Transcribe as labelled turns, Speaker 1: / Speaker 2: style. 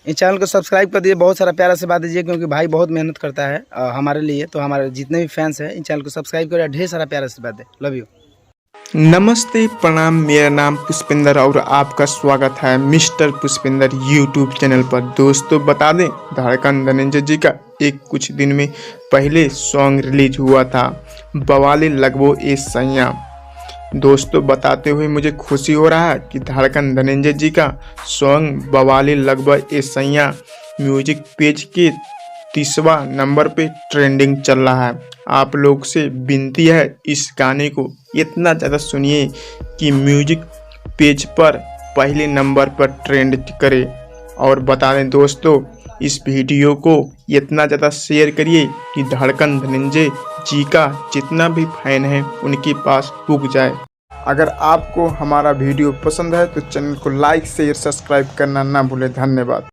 Speaker 1: इस चैनल को सब्सक्राइब कर दीजिए, बहुत सारा प्यारा से बात दीजिए, क्योंकि भाई बहुत मेहनत करता है हमारे लिए। तो हमारे जितने भी फैंस हैं इन चैनल को सब्सक्राइब करिए, ढेर सारा प्यारा से बात दे। Love you.
Speaker 2: नमस्ते, प्रणाम। मेरा नाम पुष्पिंदर और आपका स्वागत है मिस्टर पुष्पिंदर यूट्यूब चैनल पर। दोस्तों बता दें, धड़कन धनंजय जी का कुछ दिन में पहले सॉन्ग रिलीज हुआ था, बवाली लगवो ए सैया। दोस्तों बताते हुए मुझे खुशी हो रहा है कि धड़कन धनंजय जी का सॉन्ग बवाली लगवो ए सैया म्यूजिक पेज के 30वां नंबर पे ट्रेंडिंग चल रहा है। आप लोग से विनती है, इस गाने को इतना ज़्यादा सुनिए कि म्यूजिक पेज पर पहले नंबर पर ट्रेंड करे। और बता दें दोस्तों, इस वीडियो को इतना ज़्यादा शेयर करिए कि धड़कन धनंजय जी का जितना भी फैन है उनके पास पुग जाए। अगर आपको हमारा वीडियो पसंद है तो चैनल को लाइक शेयर सब्सक्राइब करना ना भूलें। धन्यवाद।